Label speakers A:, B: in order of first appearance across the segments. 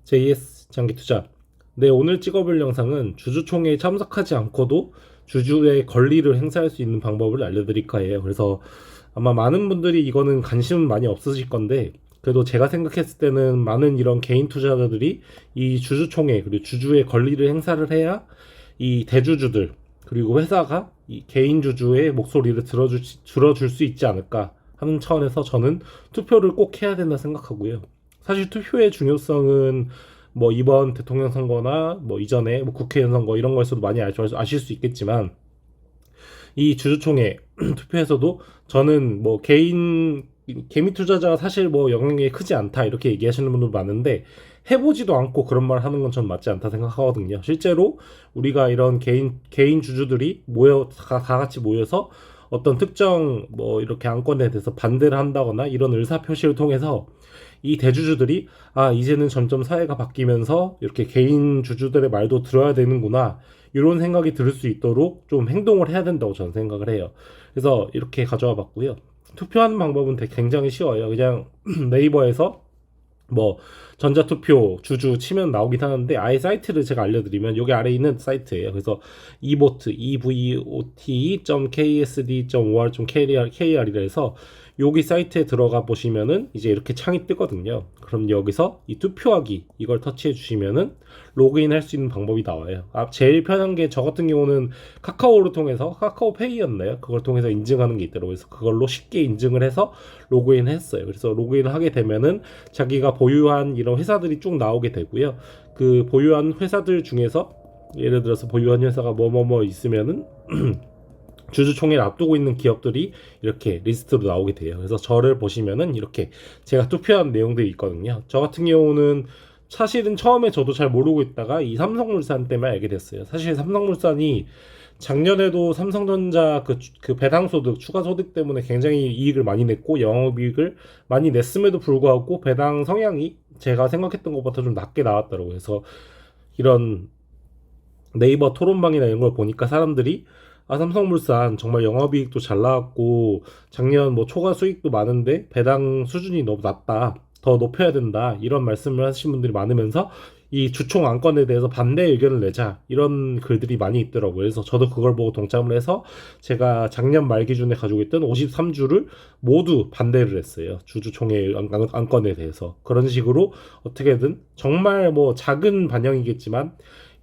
A: JS 장기투자. 네, 오늘 찍어볼 영상은 주주총회에 참석하지 않고도 주주의 권리를 행사할 수 있는 방법을 알려드릴 거예요. 그래서 아마 많은 분들이 이거는 관심은 많이 없으실 건데, 그래도 제가 생각했을 때는 많은 이런 개인 투자자들이 이 주주총회 그리고 주주의 권리를 행사를 해야 이 대주주들 그리고 회사가 이 개인 주주의 목소리를 들어줄 수 있지 않을까 하는 차원에서 저는 투표를 꼭 해야 된다 생각하고요. 사실 투표의 중요성은 뭐 이번 대통령 선거나 뭐 이전에 뭐 국회의원 선거 이런 거에서도 많이 아실 수 있겠지만, 이 주주총회 투표에서도 저는 뭐 개미 투자자가 사실 뭐 영향력이 크지 않다 이렇게 얘기하시는 분도 많은데, 해보지도 않고 그런 말 하는 건 전 맞지 않다 생각하거든요. 실제로 우리가 이런 개인 주주들이 다 같이 모여서 어떤 특정 뭐 이렇게 안건에 대해서 반대를 한다거나 이런 의사 표시를 통해서 이 대주주들이 이제는 점점 사회가 바뀌면서 이렇게 개인 주주들의 말도 들어야 되는구나 이런 생각이 들 수 있도록 좀 행동을 해야 된다고 저는 생각을 해요. 그래서 이렇게 가져와 봤고요. 투표하는 방법은 굉장히 쉬워요. 그냥 네이버에서 뭐 전자투표 주주 치면 나오긴 하는데, 아예 사이트를 제가 알려드리면 여기 아래에 있는 사이트예요. 그래서 evote evote.ksd.or.kr이라 해서 여기 사이트에 들어가 보시면은 이제 이렇게 창이 뜨거든요. 그럼 여기서 이 투표하기 이걸 터치해 주시면은 로그인 할 수 있는 방법이 나와요. 제일 편한 게 저 같은 경우는 카카오를 통해서, 카카오페이였나요? 그걸 통해서 인증하는 게 있더라고요. 그래서 그걸로 쉽게 인증을 해서 로그인 했어요. 그래서 로그인을 하게 되면은 자기가 보유한 이런 회사들이 쭉 나오게 되고요. 그 보유한 회사들 중에서 예를 들어서 보유한 회사가 뭐뭐뭐 있으면은 주주총회를 앞두고 있는 기업들이 이렇게 리스트로 나오게 돼요. 그래서 저를 보시면은 이렇게 제가 투표한 내용들이 있거든요. 저 같은 경우는 사실은 처음에 저도 잘 모르고 있다가 이 삼성물산 때문에 알게 됐어요. 사실 삼성물산이 작년에도 삼성전자 그 배당소득, 추가소득 때문에 굉장히 이익을 많이 냈고 영업이익을 많이 냈음에도 불구하고 배당 성향이 제가 생각했던 것보다 좀 낮게 나왔더라고요. 그래서 이런 네이버 토론방이나 이런 걸 보니까 사람들이 삼성물산 정말 영업이익도 잘 나왔고 작년 뭐 초과 수익도 많은데 배당 수준이 너무 낮다, 더 높여야 된다 이런 말씀을 하시는 분들이 많으면서 이 주총 안건에 대해서 반대 의견을 내자 이런 글들이 많이 있더라고요. 그래서 저도 그걸 보고 동참을 해서 제가 작년 말 기준에 가지고 있던 53주를 모두 반대를 했어요. 주주총회 안건에 대해서. 그런 식으로 어떻게든 정말 뭐 작은 반영이겠지만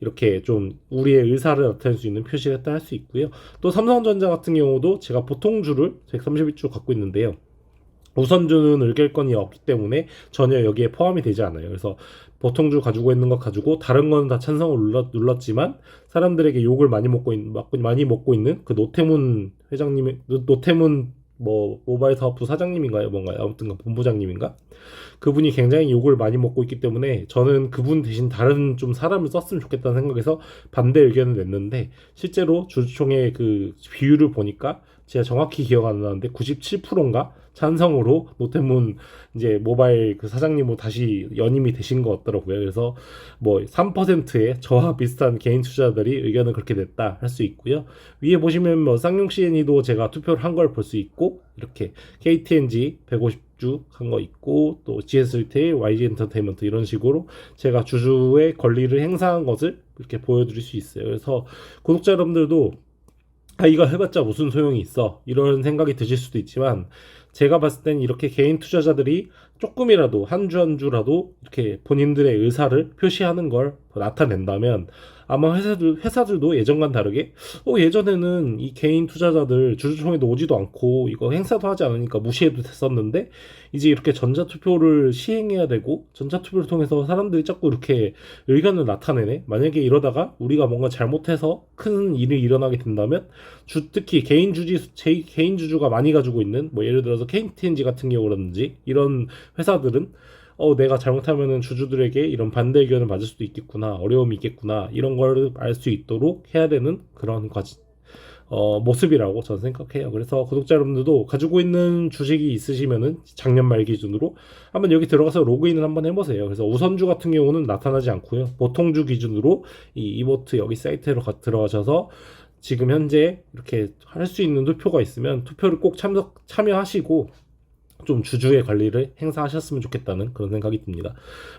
A: 이렇게 좀 우리의 의사를 나타낼 수 있는 표시를 했다 할 수 있고요. 또 삼성전자 같은 경우도 제가 보통주를 131주 갖고 있는데요. 우선주는 의결권이 없기 때문에 전혀 여기에 포함이 되지 않아요. 그래서 보통주 가지고 있는 것 가지고 다른 거는 다 찬성을 눌렀지만 사람들에게 욕을 많이 먹고 있는 그 노태문 회장님의, 노태문 뭐 모바일 사업부 사장님인가요? 뭔가요? 아무튼 본부장님인가? 그분이 굉장히 욕을 많이 먹고 있기 때문에 저는 그분 대신 다른 좀 사람을 썼으면 좋겠다는 생각에서 반대 의견을 냈는데, 실제로 주주총회 그 비율을 보니까 제가 정확히 기억 안 나는데 97%인가 찬성으로 노태문 이제 모바일 그 사장님으로 다시 연임이 되신 것 같더라고요. 그래서 뭐 3%의 저와 비슷한 개인 투자자들이 의견을 그렇게 냈다 할 수 있고요. 위에 보시면 뭐 쌍용 CNE도 제가 투표를 한 걸 볼 수 있고, 이렇게 KTNG 150주 한 거 있고, 또 GS 리테일, YG 엔터테인먼트 이런 식으로 제가 주주의 권리를 행사한 것을 이렇게 보여드릴 수 있어요. 그래서 구독자 여러분들도 이거 해봤자 무슨 소용이 있어 이런 생각이 드실 수도 있지만, 제가 봤을 땐 이렇게 개인 투자자들이 조금이라도 한 주 한 주라도 이렇게 본인들의 의사를 표시하는 걸 나타낸다면 아마 회사들도 예전과는 다르게 예전에는 이 개인 투자자들 주주총회도 오지도 않고 이거 행사도 하지 않으니까 무시해도 됐었는데, 이제 이렇게 전자투표를 시행해야 되고 전자투표를 통해서 사람들이 자꾸 이렇게 의견을 나타내네. 만약에 이러다가 우리가 뭔가 잘못해서 큰 일이 일어나게 된다면 특히 개인 주주가 많이 가지고 있는 뭐 예를 들어서 KTNG 같은 경우라든지 이런 회사들은 내가 잘못하면은 주주들에게 이런 반대 의견을 맞을 수도 있겠구나, 어려움이 있겠구나 이런 걸 알 수 있도록 해야 되는 그런 모습이라고 저는 생각해요. 그래서 구독자 여러분들도 가지고 있는 주식이 있으시면은 작년 말 기준으로 한번 여기 들어가서 로그인을 한번 해보세요. 그래서 우선주 같은 경우는 나타나지 않고요. 보통주 기준으로 이 이모트 여기 사이트로 들어가셔서 지금 현재 이렇게 할 수 있는 투표가 있으면 투표를 꼭 참여하시고, 좀 주주의 권리를 행사하셨으면 좋겠다는 그런 생각이 듭니다.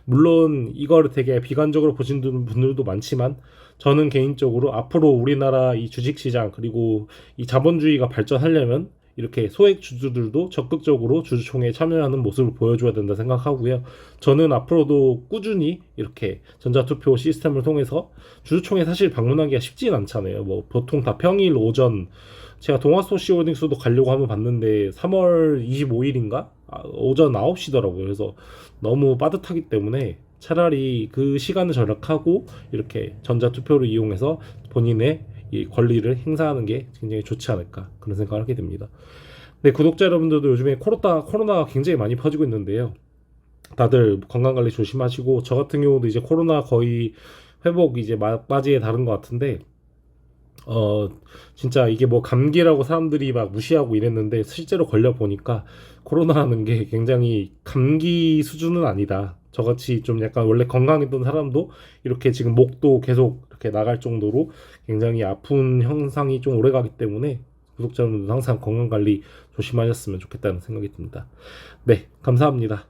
A: 물론 이거를 되게 비관적으로 보신 분들도 많지만 저는 개인적으로 앞으로 우리나라 이 주식시장 그리고 이 자본주의가 발전하려면 이렇게 소액 주주들도 적극적으로 주주총회에 참여하는 모습을 보여줘야 된다 생각하고요. 저는 앞으로도 꾸준히 이렇게 전자투표 시스템을 통해서 주주총회 사실 방문하기가 쉽진 않잖아요. 뭐 보통 다 평일 오전 제가 동아소시홀딩스도 가려고 한번 봤는데 3월 25일인가? 오전 9시더라고요. 그래서 너무 빠듯하기 때문에 차라리 그 시간을 절약하고 이렇게 전자투표를 이용해서 본인의 이 권리를 행사하는 게 굉장히 좋지 않을까 그런 생각을 하게 됩니다. 네, 구독자 여러분들도 요즘에 코로나가 굉장히 많이 퍼지고 있는데요. 다들 건강관리 조심하시고 저 같은 경우도 이제 코로나 거의 회복 이제 막바지에 다른 것 같은데 진짜 이게 뭐 감기라고 사람들이 막 무시하고 이랬는데 실제로 걸려 보니까 코로나라는 게 굉장히 감기 수준은 아니다. 저같이 좀 약간 원래 건강했던 사람도 이렇게 지금 목도 계속 이렇게 나갈 정도로 굉장히 아픈 현상이 좀 오래 가기 때문에 구독자분들도 항상 건강 관리 조심하셨으면 좋겠다는 생각이 듭니다. 네, 감사합니다.